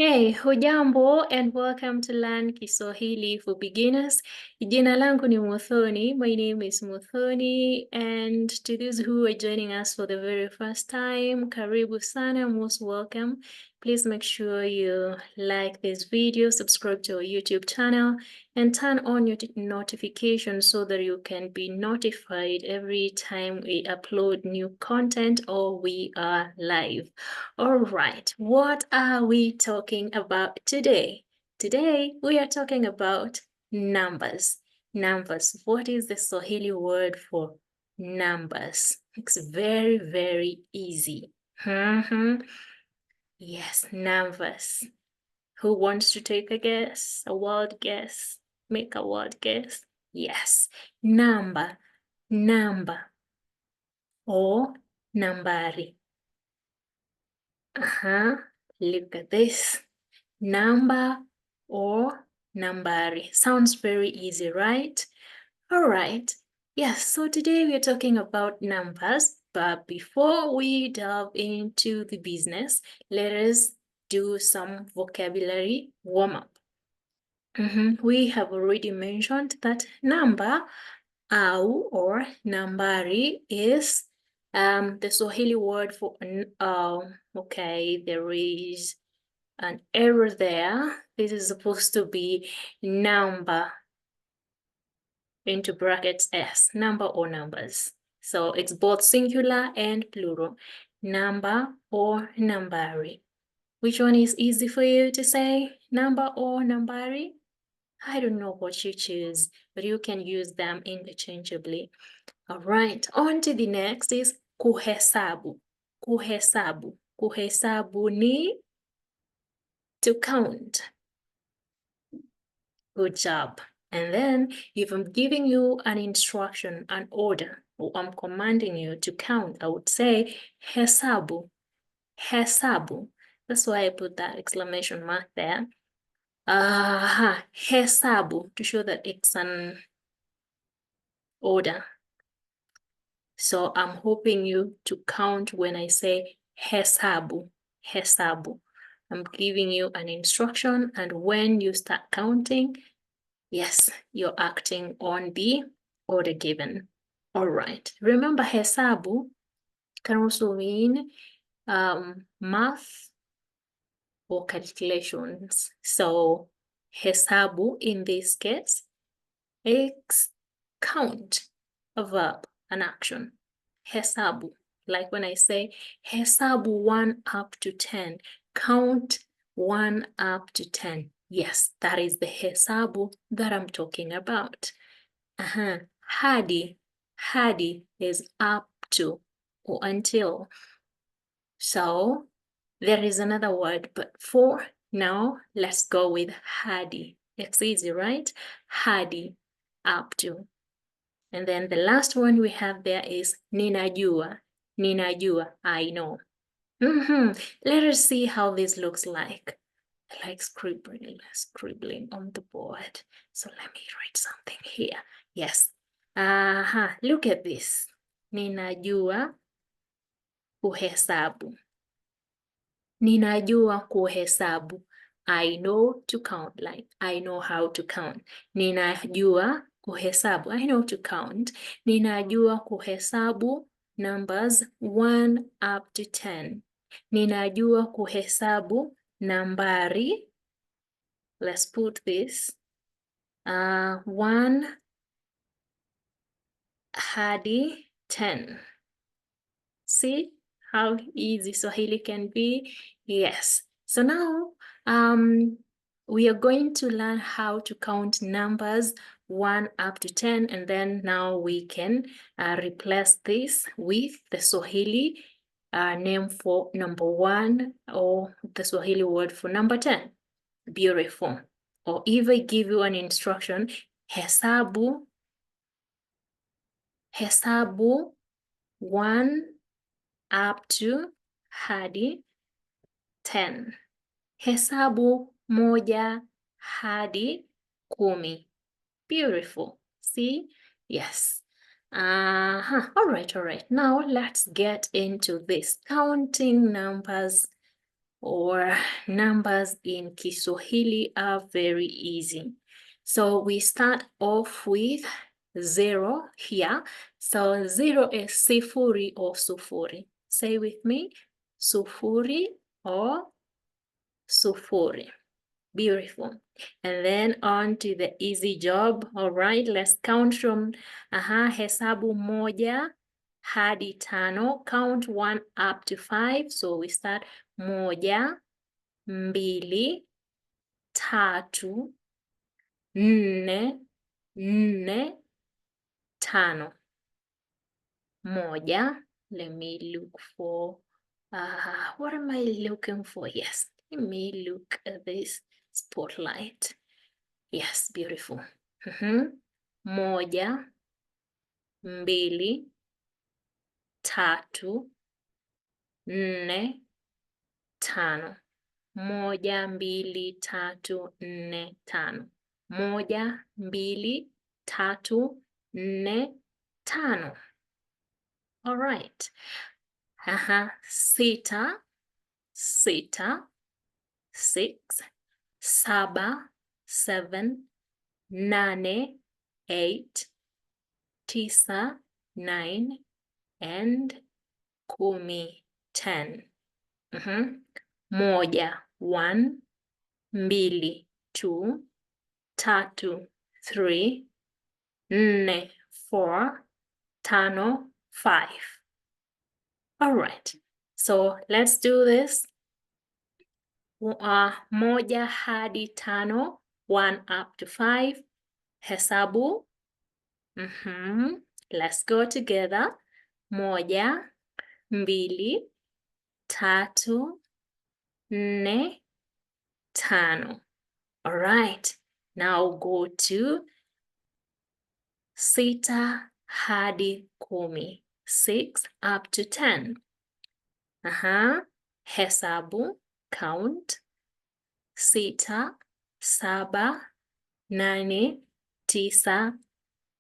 Hey, hujambo and welcome to Learn Kiswahili for Beginners. Jina langu ni Muthoni. My name is Muthoni, and to those who are joining us for the very first time, karibu sana, most welcome. Please make sure you like this video, subscribe to our YouTube channel, and turn on your notifications so that you can be notified every time we upload new content or we are live. All right, what are we talking about today? Today, we are talking about numbers. Numbers. What is the Swahili word for numbers? It's very, very easy. Yes, numbers. Who wants to take a guess? A wild guess? Make a wild guess? Yes, number, number, or nambari. Look at this. Number or nambari. Sounds very easy, right? All right. Yes, so today we are talking about numbers, but before we delve into the business, let us do some vocabulary warm-up. We have already mentioned that number, au or nambari, is the Swahili word for, okay, there is an error there. This is supposed to be number into brackets S, number or numbers. So it's both singular and plural, number or nambari. Which one is easy for you to say, number or nambari? I don't know what you choose, but you can use them interchangeably. All right, on to the next is kuhesabu. Kuhesabu. Kuhesabu ni to count. Good job. And then if I'm giving you an instruction, an order, or I'm commanding you to count, I would say hesabu. Hesabu. That's why I put that exclamation mark there. Hesabu, to show that it's an order. So I'm hoping you to count when I say hesabu. Hesabu. I'm giving you an instruction, and when you start counting, yes, you're acting on the order given. All right. Remember, hesabu can also mean math or calculations. So hesabu in this case is count, a verb, an action. Hesabu, like when I say hesabu 1 up to 10, count 1 up to 10. Yes, that is the hesabu that I'm talking about. Hadi, hadi is up to or until. So there is another word, but for now, let's go with hadi. It's easy, right? Hadi, up to. And then the last one we have there is ninajua. Ninajua, I know. Let us see how this looks like. I like scribbling on the board. So let me write something here. Yes. Look at this. Ninajua kuhesabu. Ninajua kuhesabu. I know to count, like I know how to count. Ninajua kuhesabu. I know to count. Ninajua kuhesabu numbers 1 up to 10. Ninajua kuhesabu nambari. Let's put this. 1 hadi 10. See how easy Swahili can be? Yes. So now we are going to learn how to count numbers 1 up to 10, and then now we can replace this with the Swahili name for number 1 or the Swahili word for number 10. Beautiful. Or if I give you an instruction, hesabu 1 up to hadi 10. Hesabu 1 hadi 10. Beautiful. See? Yes. All right. Now let's get into this. Counting numbers or numbers in Kiswahili are very easy. So we start off with 0 here. So 0 is sifuri or sufuri. Say with me, sufuri or sufuri. Beautiful. And then on to the easy job. All right, let's count from hesabu moja hadi tano. Count 1 up to 5. So we start moja, mbili, tatu, nne, tano. Moja. Let me look for, what am I looking for? Yes, let me look at this spotlight. Yes, beautiful. Moja, mbili, tatu, nne, tano. Moja, mbili, tatu, nne, tano. Moja, mbili, tatu, nne, tano. All right. Sita, sita, 6, saba, 7, nane, 8, tisa, 9, and kumi, 10. Moja, 1, mbili, 2, tatu, 3, nne, 4, tano, 5. All right, so let's do this. Moja hadi tano, 1 up to 5. Hesabu. Let's go together. Moja, mbili, tatu, nne, tano. All right, now go to sita hadi kumi. 6 up to 10. Hesabu, count. Sita, saba, nane, tisa,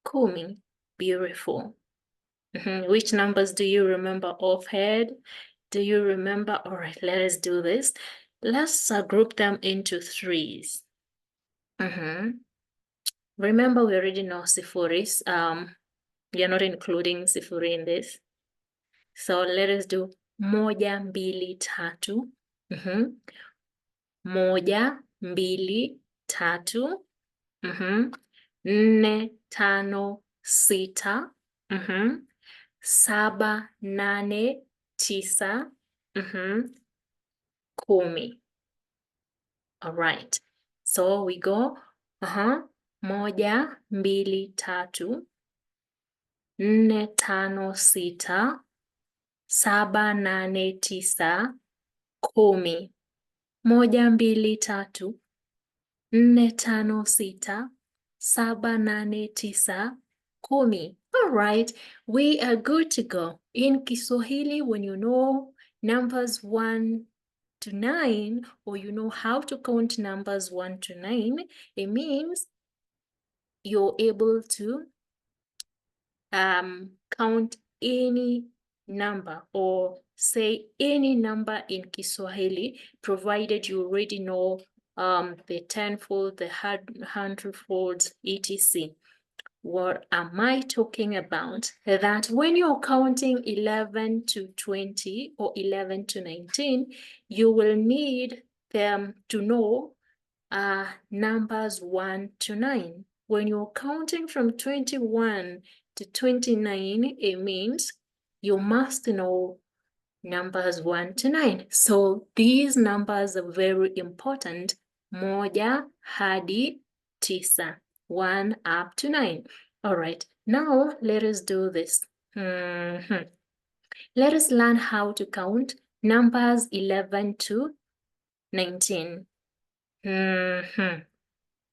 kumi. Beautiful. Which numbers do you remember offhand? Do you remember? All right, let us do this. Let's group them into 3s. Remember, we already know sifuris. We are not including sifuri in this. So let us do moja, mbili, tatu. Moja, mbili, tatu. Nne, tano, sita. Saba, nane, tisa. Kumi. All right. So we go. Moja, mbili, tatu. Nne, tano, sita. Saba, nane, tisa. Kumi. Moja, mbili, tatu. Nne, tano, sita. Saba, nane, tisa. Kumi. All right, we are good to go. In Kiswahili, when you know numbers 1 to 9, or you know how to count numbers 1 to 9, it means you're able to count any number or say any number in Kiswahili, provided you already know the tenfold, the hundredfolds, etc. What am I talking about? That when you're counting 11 to 20 or 11 to 19, you will need them to know numbers 1 to 9. When you're counting from 21 to 29, it means you must know numbers 1 to 9. So these numbers are very important. Moja hadi tisa. 1 up to 9. All right, now let us do this. Let us learn how to count numbers 11 to 19.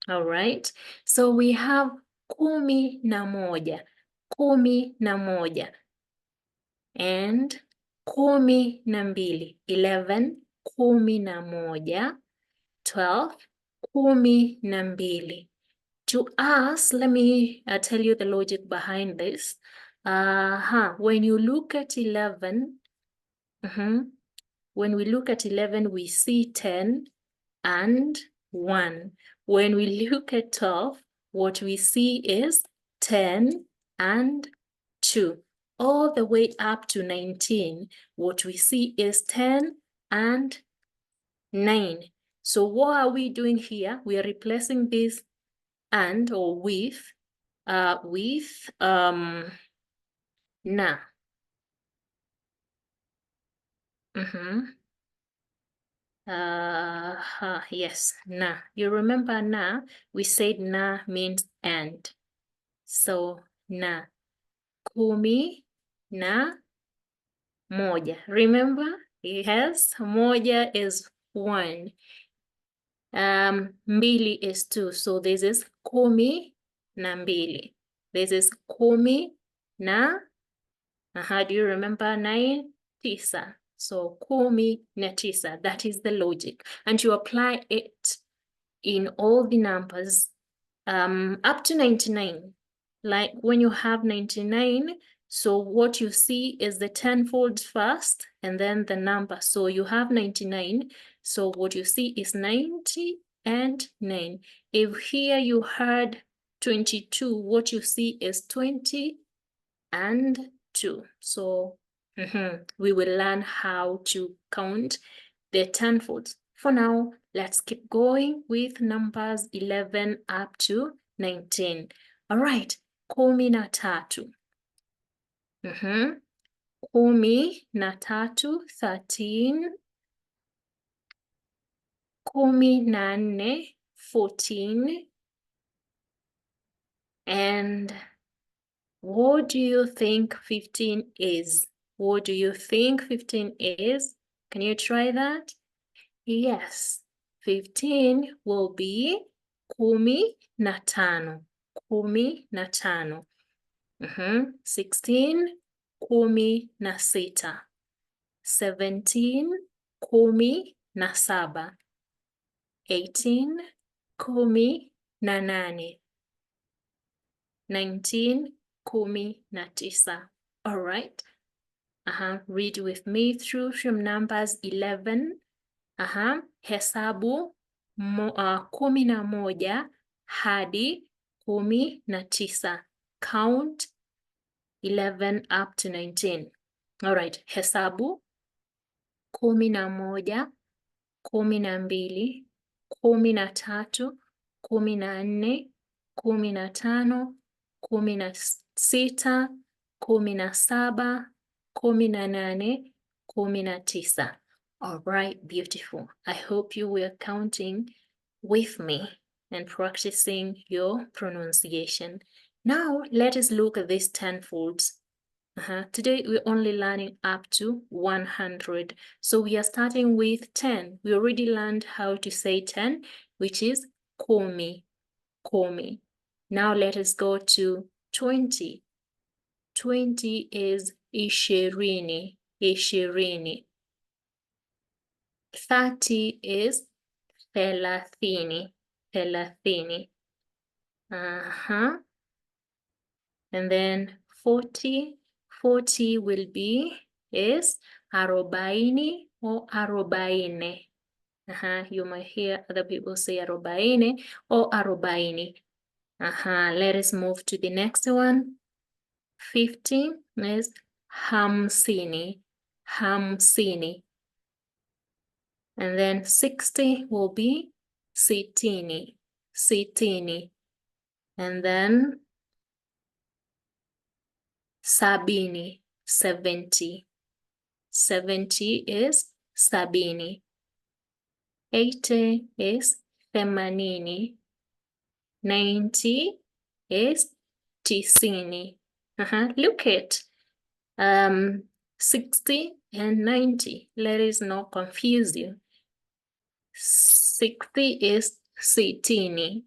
All right, so we have kumi na moja, and kumi na mbili, 11, kumi na moja, 12, kumi na mbili. To us, let me tell you the logic behind this. When you look at 11, When we look at 11, we see 10 and 1. When we look at 12, what we see is 10 and 2. All the way up to 19, what we see is 10 and 9. So what are we doing here? We are replacing this and or with na. Yes, na. You remember na? We said na means and. So na. Kumi na moja. Remember? Yes, moja is 1. Mbili is 2. So this is kumi na mbili. This is kumi na. Do you remember 9? Tisa. So kumi na tisa. That is the logic. And you apply it in all the numbers up to 99. Like when you have 99, so what you see is the tenfolds first and then the number. So you have 99. So what you see is 90 and 9. If here you had 22, what you see is 20 and 2. So we will learn how to count the tenfolds. For now, let's keep going with numbers 11 up to 19. All right, kumi na tatu. Kumi na tatu, 13. Kumi na nne, 14. And what do you think 15 is? What do you think 15 is? Can you try that? Yes, 15 will be kumi na tano. Kumi na tano. 16, kumi na sita. 17, kumi na saba. 18, kumi na nane. 19, kumi na tisa. All right. Read with me through from numbers 11. Hesabu kumi na moja hadi kumi na tisa. Count 11 up to 19. All right. Hesabu kumi na moja, kumi na mbili, kumi na tatu, kumi na nne, kumi na tano, kumi na sita, kumi na saba, kumi na nane, kumi na tisa. All right, beautiful. I hope you were counting with me and practicing your pronunciation. Now, let us look at these tenfolds. Today, we're only learning up to 100. So we are starting with 10. We already learned how to say 10, which is kumi, kumi. Now let us go to 20. 20 is ishirini, ishirini. 30 is thelathini, thelathini. And then 40 will be is arobaini or arobaine. You might hear other people say arobaine or arobaini. Let us move to the next one. 50 is hamsini, hamsini. And then 60 will be sitini, sitini. And then sabini, 70. 70 is sabini. 80 is themanini. 90 is tisini. Look at 60 and 90. Let us not confuse you. 60 is sitini.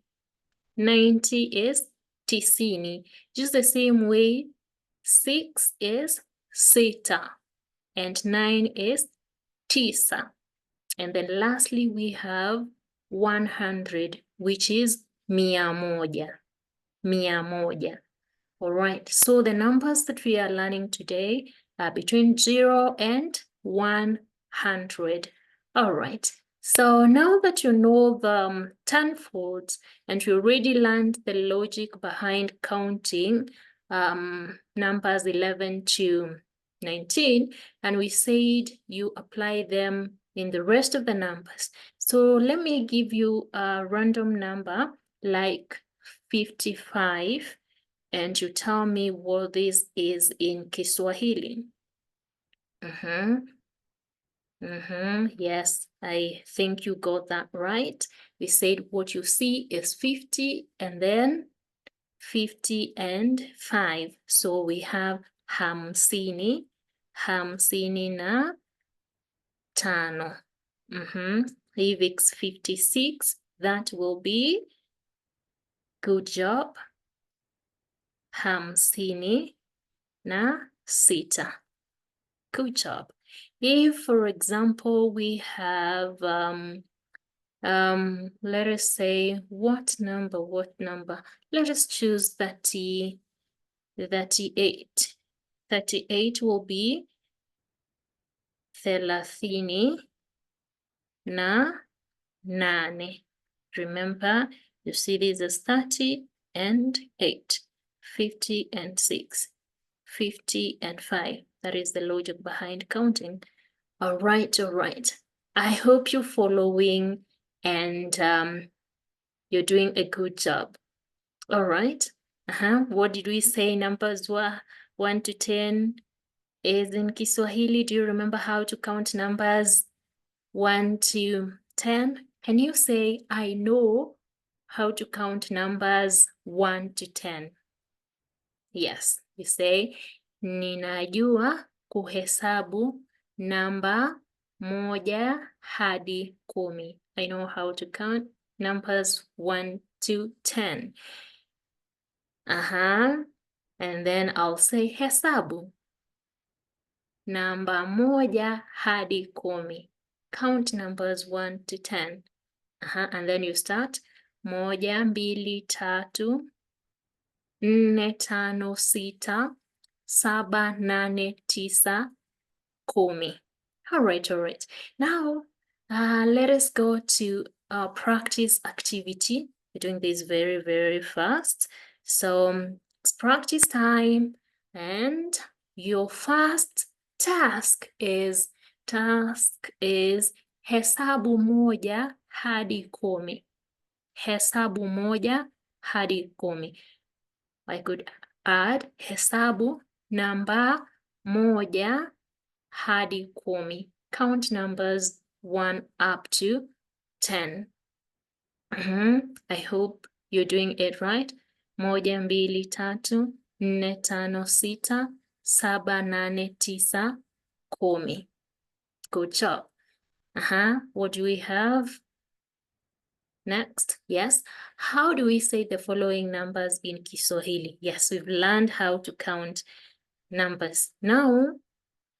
90 is tisini. Just the same way, 6 is sita. And 9 is tisa. And then lastly, we have 100, which is mia moja. Mia moja. All right, so the numbers that we are learning today are between 0 and 100. 100. All right. So now that you know the 10 folds and you already learned the logic behind counting numbers 11 to 19, and we said you apply them in the rest of the numbers. So let me give you a random number like 55, and you tell me what this is in Kiswahili. Yes, I think you got that right. We said what you see is 50 and then 50 and 5. So we have hamsini, hamsini na tano. If it's 56, that will be, good job, hamsini na sita. Good job. If, for example, we have, let us say, what number? Let us choose 38. 38 will be thelathini na nane. Remember, you see this as 30 and 8, 50 and 6, 50 and 5. That is the logic behind counting. All right. I hope you're following and you're doing a good job. All right. What did we say numbers were 1 to 10 is in Kiswahili? Do you remember how to count numbers 1 to 10? Can you say, I know how to count numbers 1 to 10? Yes, you say, ninajua kuhesabu namba 1 hadi 10. I know how to count numbers 1 to 10. And then I'll say hesabu namba 1 hadi 10. Count numbers 1 to 10. And then you start 1, 2, 3, 4, 5, 6, 7, 8, 9, 10. All right. Now, let us go to our practice activity. We're doing this very, very fast. So it's practice time, and your first task is hesabu 1 hadi 10. Hesabu 1 hadi 10. I could add hesabu namba 1 hadi 10. Count numbers 1 up to 10. I hope you're doing it right. 1, 2, 3, 4, 5, 6, 7, 8, 9, 10. Good job. What do we have next? Yes. How do we say the following numbers in Kiswahili? Yes, we've learned how to count numbers. Now,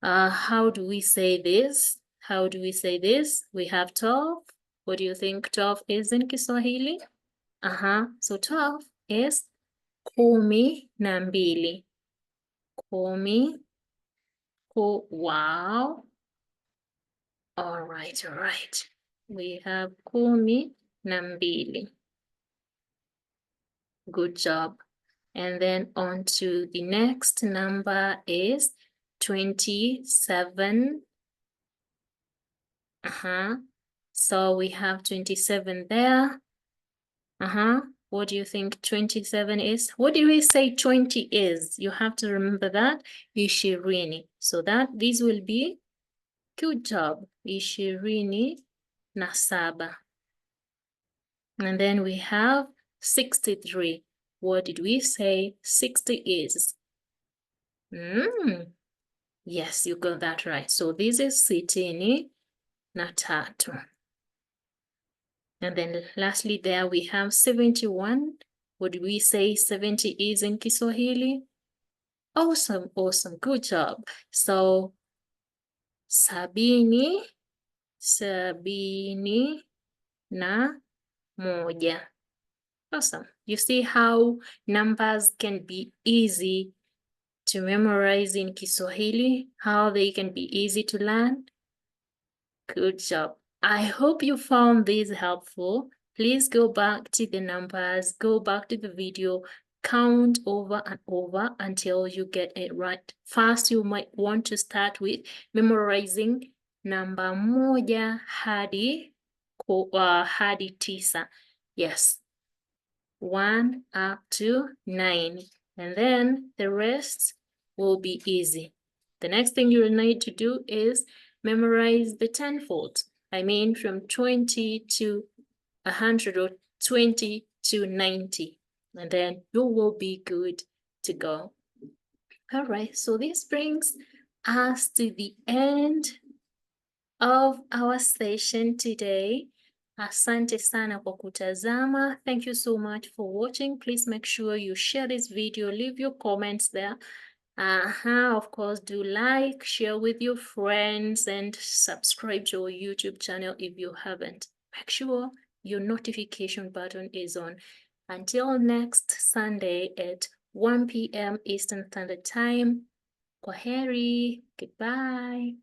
how do we say this? We have 12. What do you think 12 is in Kiswahili? So 12 is 12. Wow. All right. We have 12. Good job. And then on to the next number is 27. So we have 27 there. What do you think 27 is? What do we say 20 is? You have to remember that. Ishirini. So this will be, good job, ishirini na saba. And then we have 63. What did we say 60 is? Yes, you got that right. So this is sitini na tatu. And then lastly there we have 71. What do we say 70 is in Kiswahili? Awesome. Good job. So sabini na moja. Awesome. You see how numbers can be easy to memorize in Kiswahili, how they can be easy to learn. Good job. I hope you found this helpful. Please go back to the numbers, go back to the video, count over and over until you get it right. First, you might want to start with memorizing namba moja hadi tisa. Yes, 1 up to 9. And then the rest will be easy. The next thing you need to do is memorize the tenfolds. I mean from 20 to 100 or 20 to 90. And then you will be good to go. All right, so this brings us to the end of our session today. Asante sana kwa kutazama. Thank you so much for watching. Please make sure you share this video, leave your comments there. Of course, do like, share with your friends, and subscribe to our YouTube channel if you haven't. Make sure your notification button is on. Until next Sunday at 1 p.m. Eastern Standard Time. Kwaheri. Goodbye.